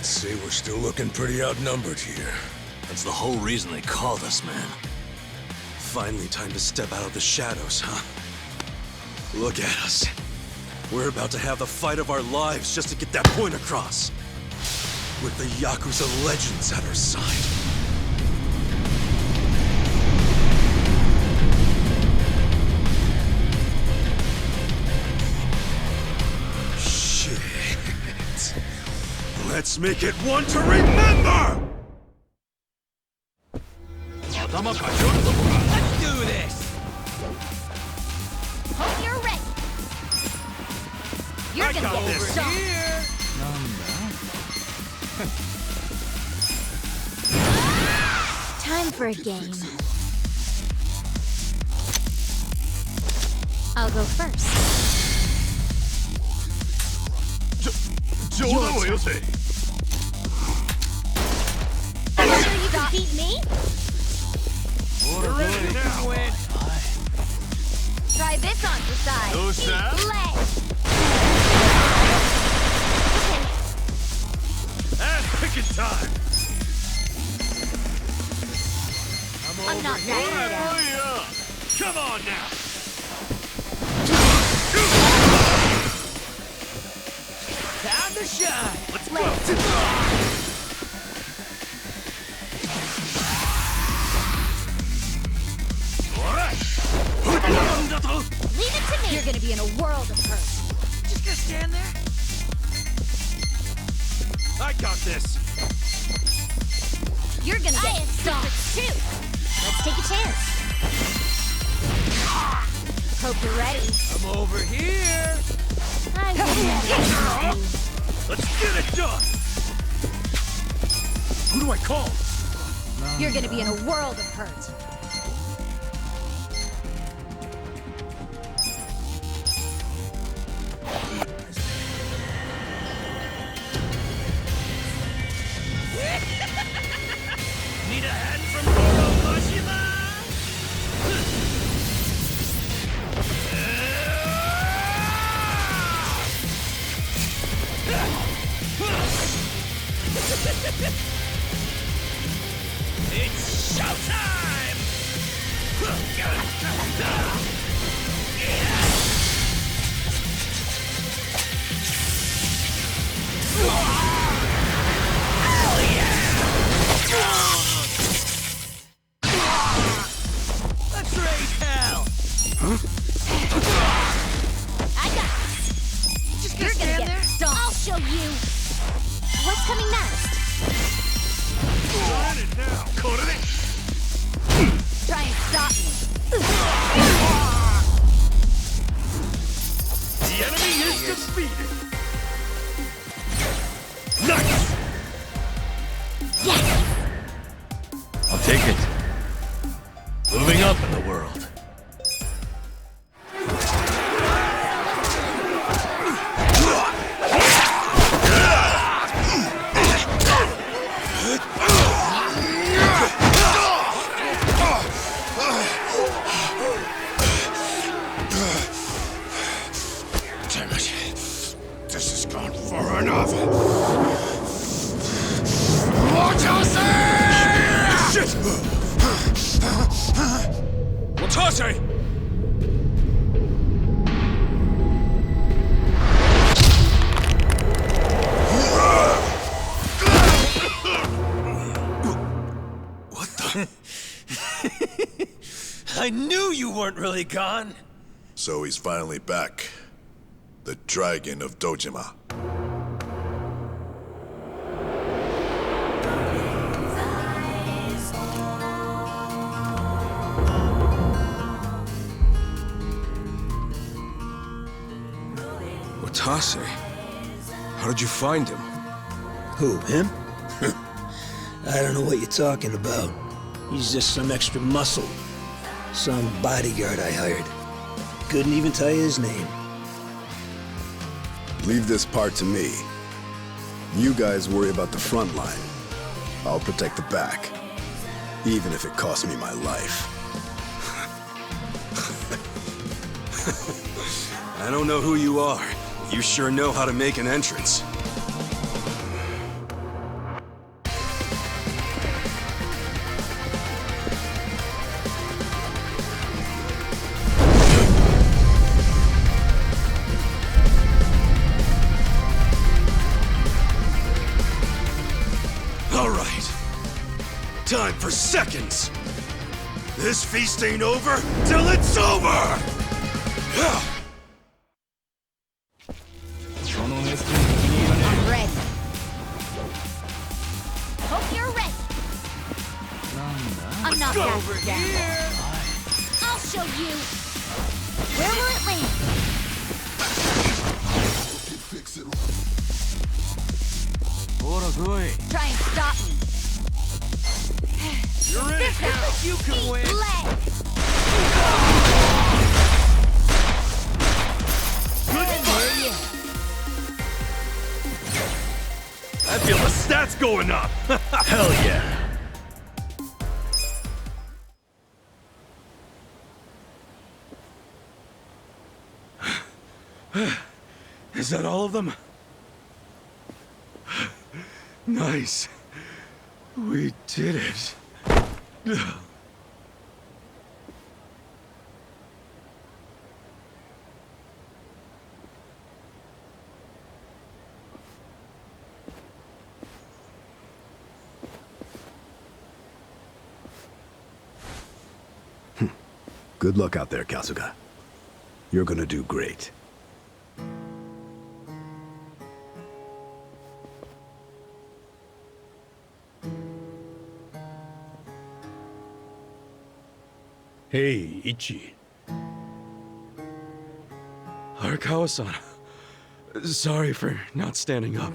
I'd say we're still looking pretty outnumbered here. That's the whole reason they called us, man. Finally time to step out of the shadows, huh? Look at us. We're about to have the fight of our lives just to get that point across. With the Yakuza legends at our side. Shit. Let's make it one to remember! Let's do this! Hope you're ready. You're gonna got get this. stung. Time for a game. I'll go first. Sure you can beat me? You're ready now. Win. Try this on the side. No, sir. Eat leg. Ass picking time. I'm not that Yeah. Come on now. Time to shine. Let's go. All right. Leave it to me. You're gonna be in a world of hurt. Just gonna stand there? I got this. You're gonna get stomped too. Let's take a chance. Hope you're ready. I'm over here. I will. Let's get it done. Who do I call? You're gonna be in a world of hurt. Need a hand from Oromoshima? It's showtime! Let's raise hell! I got this. Just You're gonna get stomped. I'll show you. What's coming next? Run it now! Try and stop me. The enemy is defeated! Nice! Yes! I'll take it. Moving up in the world. Damn it. This has gone far enough. Shit! Watase! What the? I knew you weren't really gone! So he's finally back. The Dragon of Dojima. Watase? How did you find him? Who, him? I don't know what you're talking about. He's just some extra muscle. Some bodyguard I hired. Couldn't even tell you his name. Leave this part to me. You guys worry about the front line. I'll protect the back. Even if it costs me my life. I don't know who you are. You sure know how to make an entrance. time for seconds! This feast ain't over till it's over! I'm ready. Hope you're ready. I'm not backing down. I'll show you. Where will it land? Try and stop me. You're in it now. You can win. Leg. I feel the stats going up. Hell yeah. Is that all of them? Nice. We did it. Good luck out there, Kasuga. You're gonna do great. Hey, Ichi. Arakawa-san. Sorry for not standing up.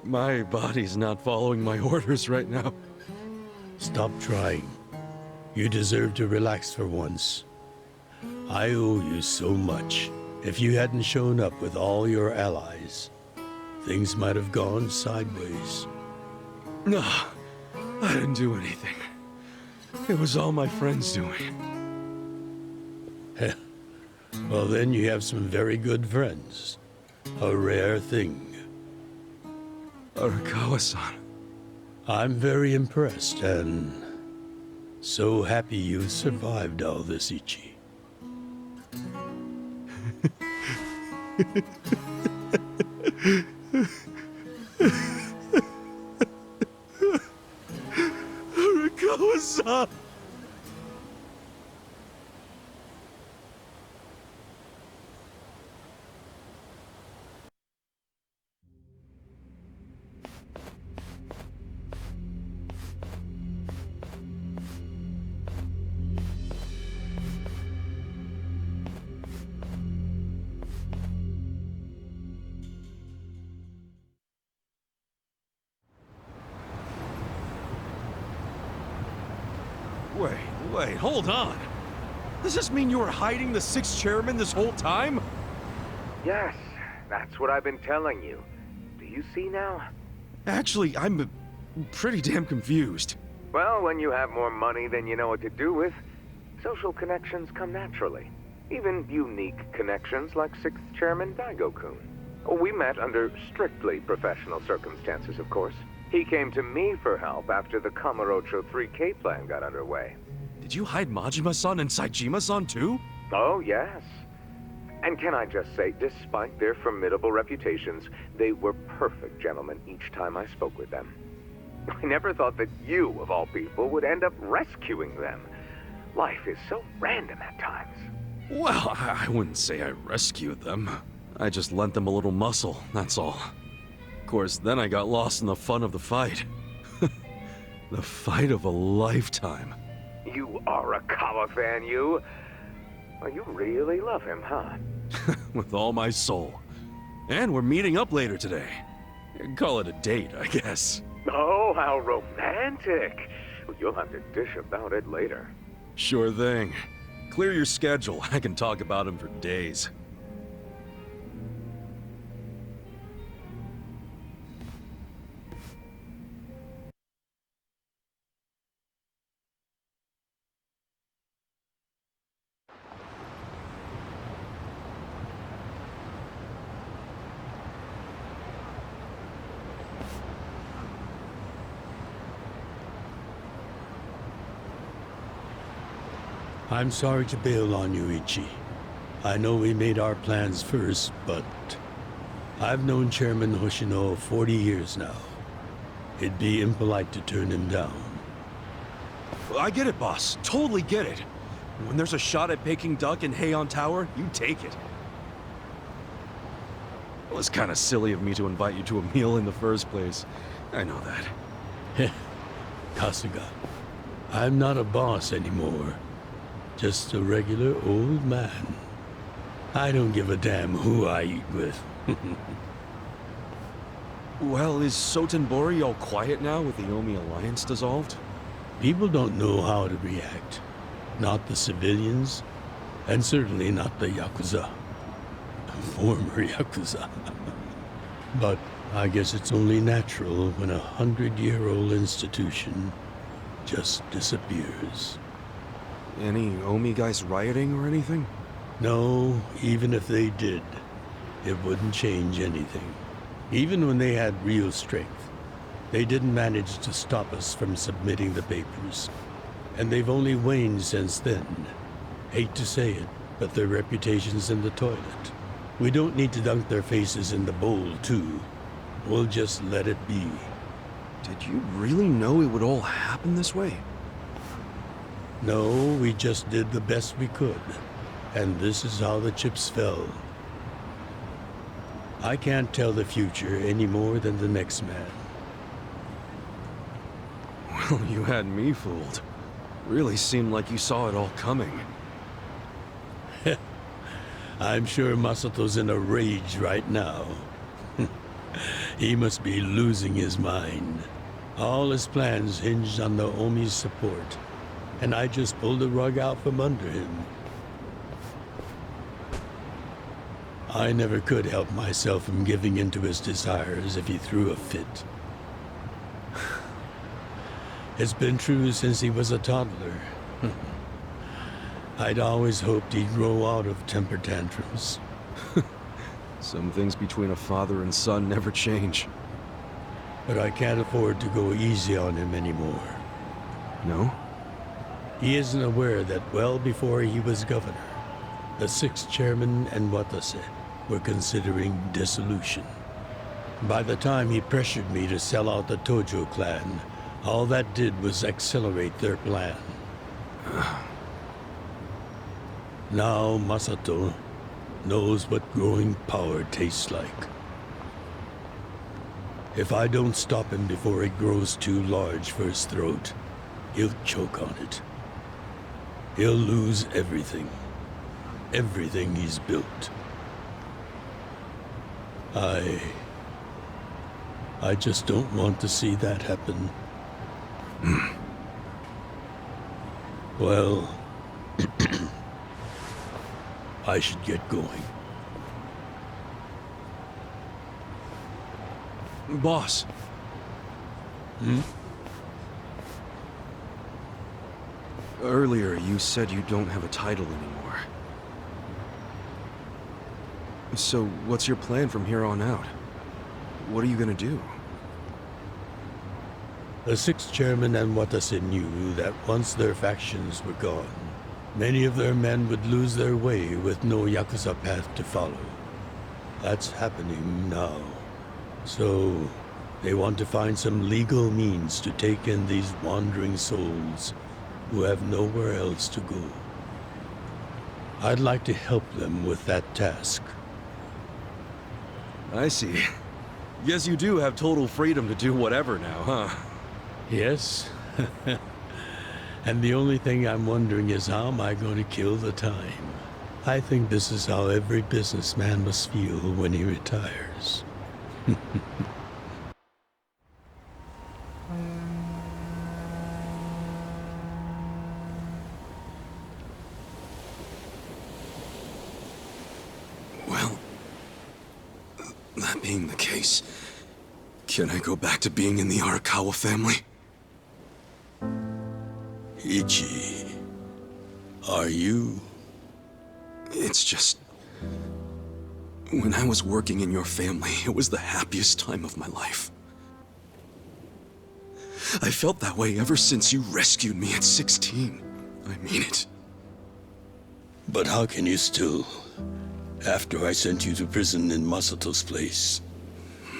My body's not following my orders right now. Stop trying. You deserve to relax for once. I owe you so much. If you hadn't shown up with all your allies, things might have gone sideways. No, I didn't do anything. It was all my friends doing. Well, then you have some very good friends. A rare thing. Arakawa-san. I'm very impressed and so happy you survived all this, Ichi. Arakawa-san! Wait, hold on. Does this mean you were hiding the sixth chairman this whole time? Yes, that's what I've been telling you. Do you see now? Actually, I'm pretty damn confused. Well, when you have more money than you know what to do with, social connections come naturally. Even unique connections like 6th Chairman Daigo-kun. We met under strictly professional circumstances, of course. He came to me for help after the Kamurocho 3K plan got underway. Did you hide Majima-san and Saejima-san too? Oh, yes. And can I just say, despite their formidable reputations, they were perfect gentlemen each time I spoke with them. I never thought that you, of all people, would end up rescuing them. Life is so random at times. Well, I wouldn't say I rescued them. I just lent them a little muscle, that's all. Of course, then I got lost in the fun of the fight. The fight of a lifetime. You are a Kawa fan, you. Well, you really love him, huh? With all my soul. And we're meeting up later today. Call it a date, I guess. Oh, how romantic. You'll have to dish about it later. Sure thing. Clear your schedule. I can talk about him for days. I'm sorry to bail on you, Ichi. I know we made our plans first, but I've known Chairman Hoshino 40 years now. It'd be impolite to turn him down. I get it, boss. Totally get it. When there's a shot at Peking Duck in Heian Tower, you take it. It was kind of silly of me to invite you to a meal in the first place. I know that. Kasuga, I'm not a boss anymore. Just a regular old man. I don't give a damn who I eat with. Well, is Sotenbori all quiet now with the Omi Alliance dissolved? People don't know how to react. Not the civilians, and certainly not the Yakuza. Former Yakuza. But I guess it's only natural when a 100-year-old institution just disappears. Any Omi guys rioting or anything? No, even if they did, it wouldn't change anything. Even when they had real strength, they didn't manage to stop us from submitting the papers. And they've only waned since then. Hate to say it, but their reputation's in the toilet. We don't need to dunk their faces in the bowl, too. We'll just let it be. Did you really know it would all happen this way? No, we just did the best we could. And this is how the chips fell. I can't tell the future any more than the next man. Well, you had me fooled. Really seemed like you saw it all coming. I'm sure Masato's in a rage right now. He must be losing his mind. All his plans hinged on the Omi's support, and I just pulled the rug out from under him. I never could help myself from giving in to his desires if he threw a fit. It's been true since he was a toddler. I'd always hoped he'd grow out of temper tantrums. Some things between a father and son never change. But I can't afford to go easy on him anymore. No? He isn't aware that well before he was governor, the 6th chairman and Watase were considering dissolution. By the time he pressured me to sell out the Tojo clan, all that did was accelerate their plan. Now Masato knows what growing power tastes like. If I don't stop him before it grows too large for his throat, he'll choke on it. He'll lose everything. Everything he's built. I just don't want to see that happen. Well, I should get going. Boss. Earlier, you said you don't have a title anymore. So, what's your plan from here on out? What are you gonna do? The 6th chairman and Watase knew that once their factions were gone, many of their men would lose their way with no Yakuza path to follow. That's happening now. So, they want to find some legal means to take in these wandering souls who have nowhere else to go. I'd like to help them with that task. I see. Guess you do have total freedom to do whatever now, huh? Yes. And the only thing I'm wondering is how am I going to kill the time? I think this is how every businessman must feel when he retires. Well, that being the case, can I go back to being in the Arakawa family? Ichi, are you? It's just... when I was working in your family, it was the happiest time of my life. I felt that way ever since you rescued me at 16. I mean it. But how can you still, after I sent you to prison in Masato's place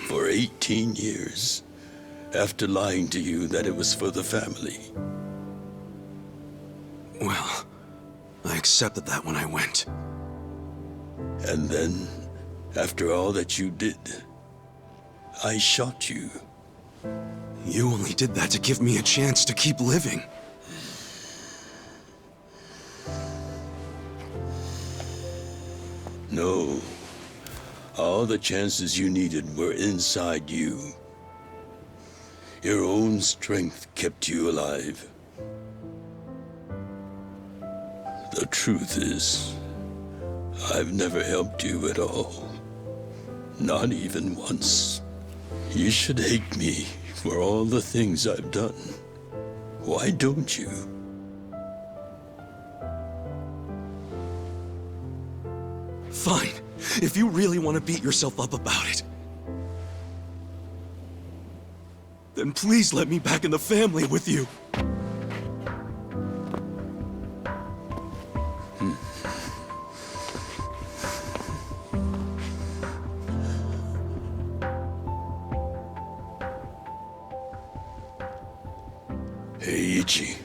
for 18 years, after lying to you that it was for the family. Well, I accepted that when I went. And then, after all that you did, I shot you. You only did that to give me a chance to keep living. No. All the chances you needed were inside you. Your own strength kept you alive. The truth is, I've never helped you at all. Not even once. You should hate me for all the things I've done. Why don't you? Fine. If you really want to beat yourself up about it, then please let me back in the family with you. Hey, Ichi.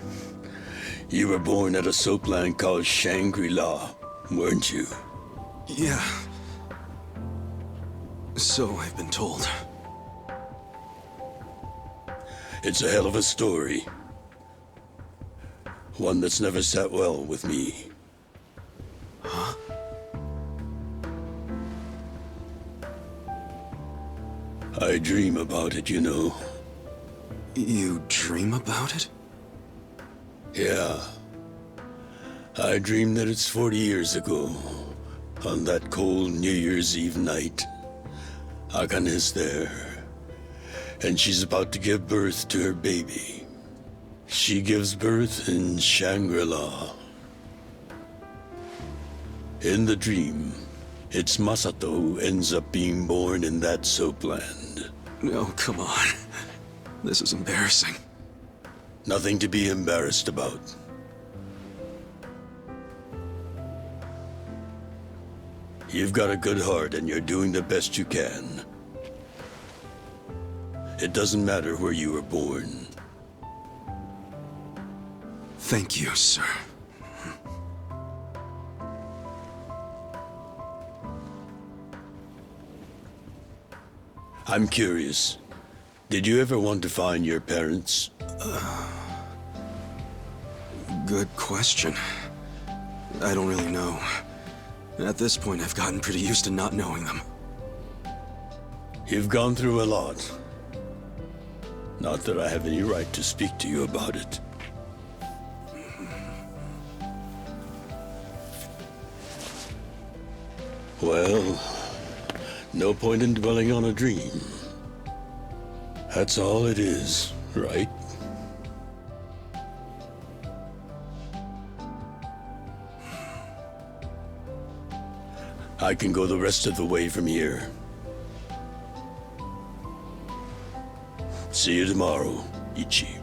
You were born at a soapland called Shangri-La, weren't you? Yeah. So I've been told. It's a hell of a story. One that's never sat well with me. Huh? I dream about it, you know. You dream about it? Yeah. I dream that it's 40 years ago, on that cold New Year's Eve night. Akane is there, and she's about to give birth to her baby. She gives birth in Shangri-La. In the dream, it's Masato who ends up being born in that soapland. No, come on. This is embarrassing. Nothing to be embarrassed about. You've got a good heart and you're doing the best you can. It doesn't matter where you were born. Thank you, sir. I'm curious. Did you ever want to find your parents? Good question. I don't really know. At this point, I've gotten pretty used to not knowing them. You've gone through a lot. Not that I have any right to speak to you about it. Well, no point in dwelling on a dream. That's all it is, right? I can go the rest of the way from here. See you tomorrow, Ichi.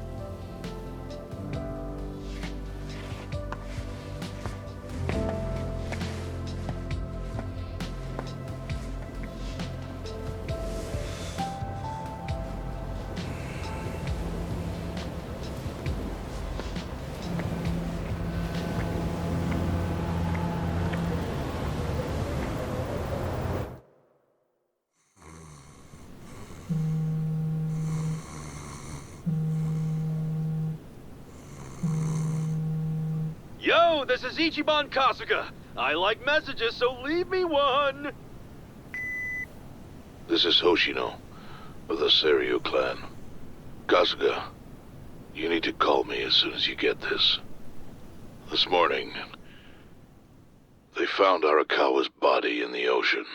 Yo, this is Ichiban Kasuga. I like messages, so leave me one. This is Hoshino of the Seiryu clan. Kasuga, you need to call me as soon as you get this. This morning, they found Arakawa's body in the ocean.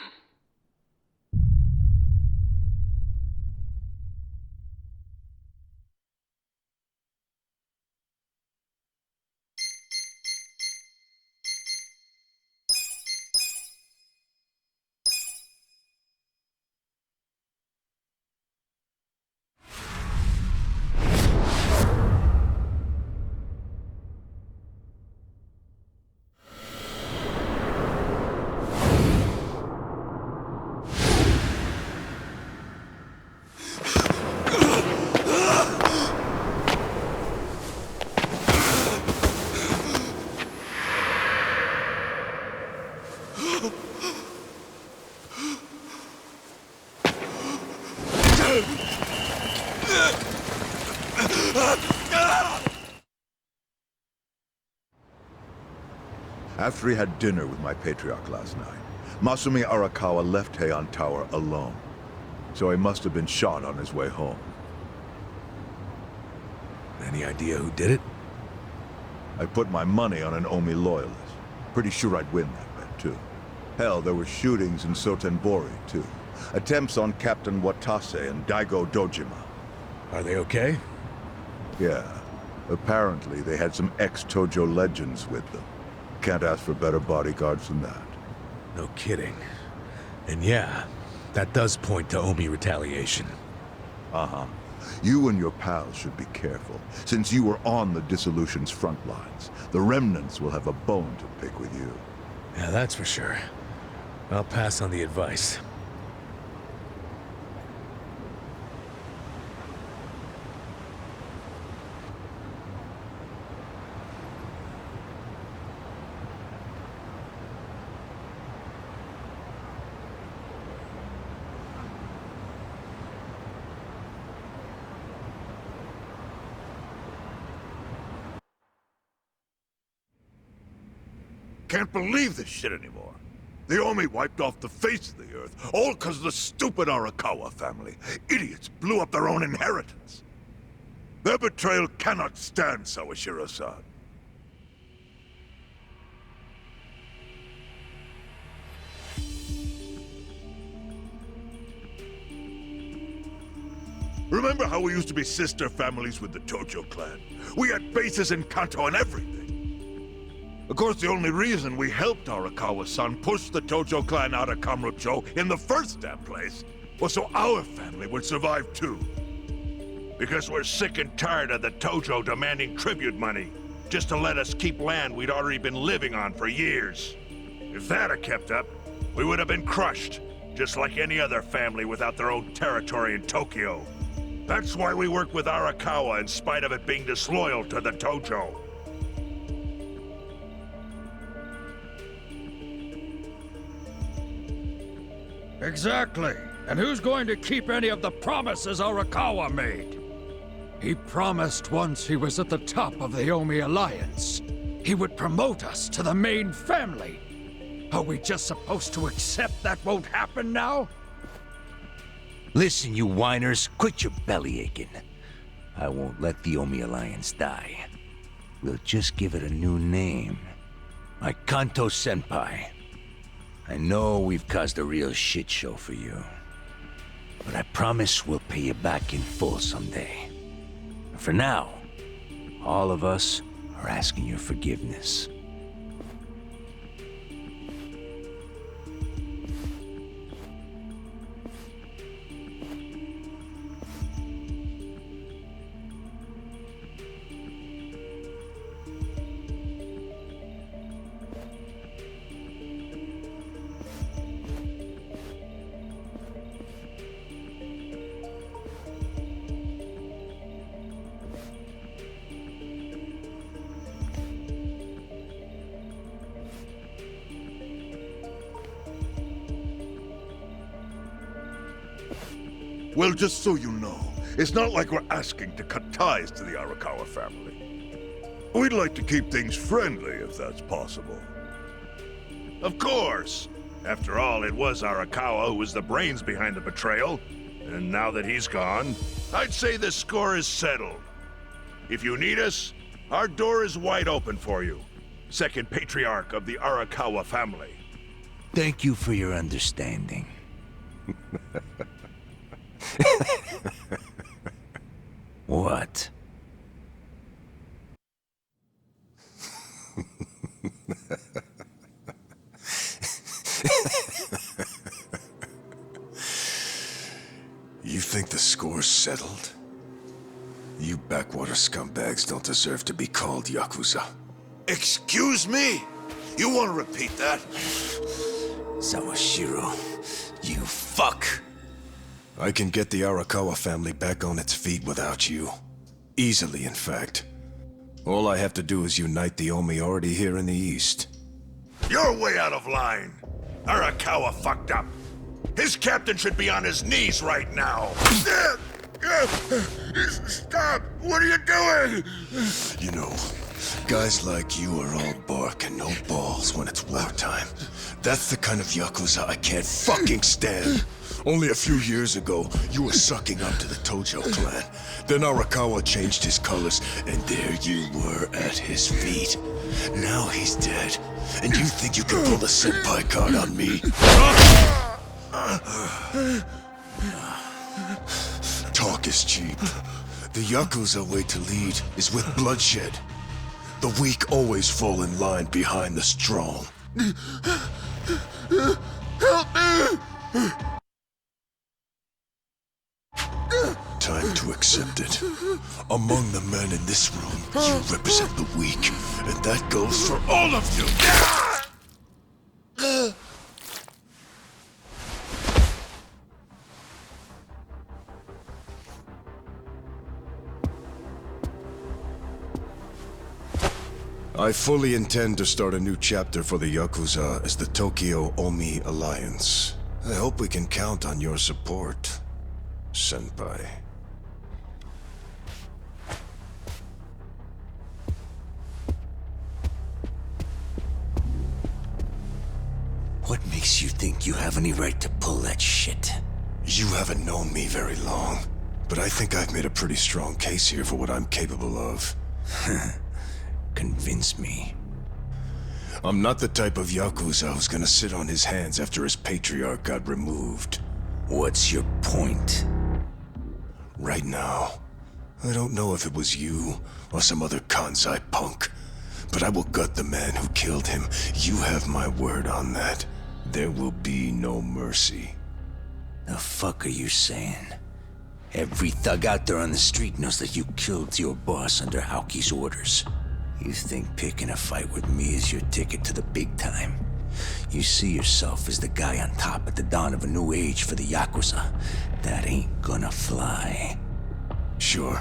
After he had dinner with my patriarch last night, Masumi Arakawa left Heian Tower alone. So he must have been shot on his way home. Any idea who did it? I put my money on an Omi loyalist. Pretty sure I'd win that bet, too. Hell, there were shootings in Sotenbori, too. Attempts on Captain Watase and Daigo Dojima. Are they okay? Yeah. Apparently, they had some ex-Tojo legends with them. Can't ask for better bodyguards than that. No kidding. And yeah, that does point to Omi retaliation. Uh-huh. You and your pals should be careful. Since you were on the dissolution's front lines, the remnants will have a bone to pick with you. Yeah, that's for sure. I'll pass on the advice. Can't believe this shit anymore. The Omi wiped off the face of the earth, all because of the stupid Arakawa family. Idiots blew up their own inheritance. Their betrayal cannot stand, Sawashiro-san. Remember how we used to be sister families with the Tojo clan? We had bases in Kanto and everything. Of course, the only reason we helped Arakawa-san push the Tojo clan out of Kamurocho in the first damn place was so our family would survive too. Because we're sick and tired of the Tojo demanding tribute money just to let us keep land we'd already been living on for years. If that had kept up, we would have been crushed, just like any other family without their own territory in Tokyo. That's why we work with Arakawa in spite of it being disloyal to the Tojo. Exactly. And who's going to keep any of the promises Arakawa made? He promised once he was at the top of the Omi Alliance, he would promote us to the main family. Are we just supposed to accept that won't happen now? Listen, you whiners, quit your belly aching. I won't let the Omi Alliance die. We'll just give it a new name. Like Kanto Senpai. I know we've caused a real shit show for you. But I promise we'll pay you back in full someday. For now, all of us are asking your forgiveness. Well, just so you know, it's not like we're asking to cut ties to the Arakawa family. We'd like to keep things friendly, if that's possible. Of course. After all, it was Arakawa who was the brains behind the betrayal. And now that he's gone, I'd say the score is settled. If you need us, our door is wide open for you. Second patriarch of the Arakawa family. Thank you for your understanding. What? You think the score's settled? You backwater scumbags don't deserve to be called Yakuza. Excuse me? You want to repeat that? Sawashiro, you fuck! I can get the Arakawa family back on its feet without you. Easily, in fact. All I have to do is unite the Omi already here in the East. You're way out of line. Arakawa fucked up. His captain should be on his knees right now. Stop! What are you doing? You know, guys like you are all bark and no balls when it's wartime. That's the kind of Yakuza I can't fucking stand. Only a few years ago, you were sucking up to the Tojo clan. Then Arakawa changed his colors, and there you were at his feet. Now he's dead, and you think you can pull the senpai card on me? Talk is cheap. The Yakuza way to lead is with bloodshed. The weak always fall in line behind the strong. Help me! Time to accept it. Among the men in this room, you represent the weak, and that goes for all of you! I fully intend to start a new chapter for the Yakuza as the Tokyo Omi Alliance. I hope we can count on your support, Senpai. What makes you think you have any right to pull that shit? You haven't known me very long, but I think I've made a pretty strong case here for what I'm capable of. Convince me. I'm not the type of Yakuza who's gonna sit on his hands after his patriarch got removed. What's your point? Right now, I don't know if it was you or some other Kansai punk, but I will gut the man who killed him. You have my word on that. There will be no mercy. The fuck are you saying? Every thug out there on the street knows that you killed your boss under Haoki's orders. You think picking a fight with me is your ticket to the big time? You see yourself as the guy on top at the dawn of a new age for the Yakuza. That ain't gonna fly. Sure.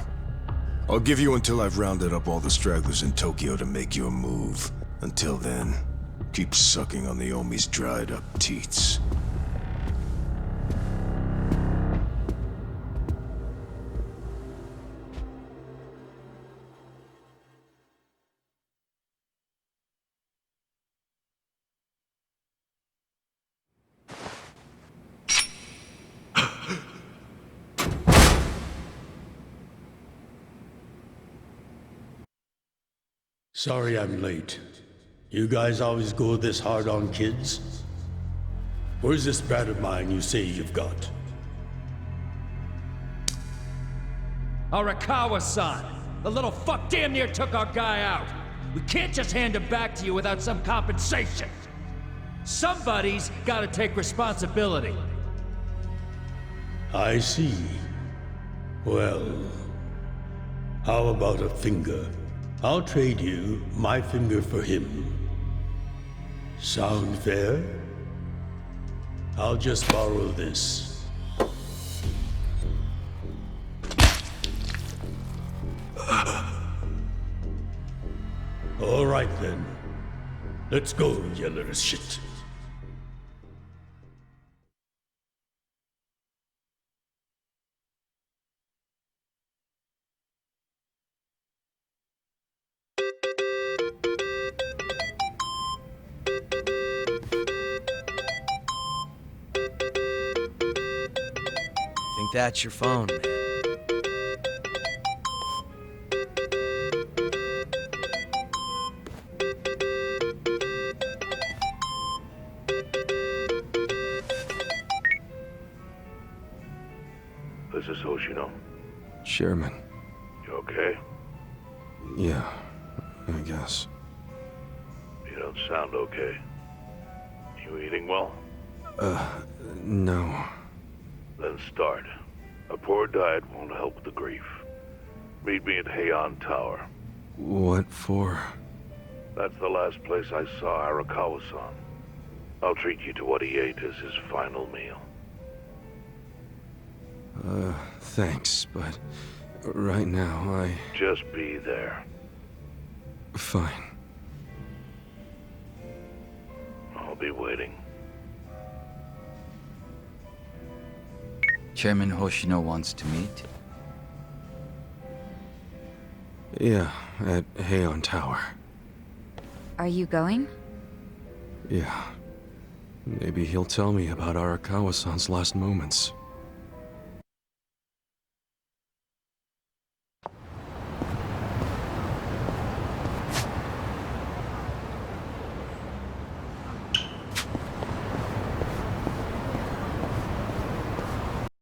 I'll give you until I've rounded up all the stragglers in Tokyo to make your move. Until then, keep sucking on the Omi's dried up teats. Sorry I'm late. You guys always go this hard on kids? Where's this brat of mine you say you've got? Arakawa-san! The little fuck damn near took our guy out! We can't just hand him back to you without some compensation! Somebody's gotta take responsibility! I see. Well, how about a finger? I'll trade you my finger for him. Sound fair? I'll just borrow this. All right then. Let's go, you little shit. Think that's your phone, man. This is Hoshino. Sherman. You okay? Yeah, I guess. You don't sound okay. You eating well? No. Then start. A poor diet won't help with the grief. Meet me at Heian Tower. What for? That's the last place I saw Arakawa-san. I'll treat you to what he ate as his final meal. Thanks, but right now Just be there. Fine. I'll be waiting. Chairman Hoshino wants to meet? Yeah, at Heian Tower. Are you going? Yeah. Maybe he'll tell me about Arakawa-san's last moments.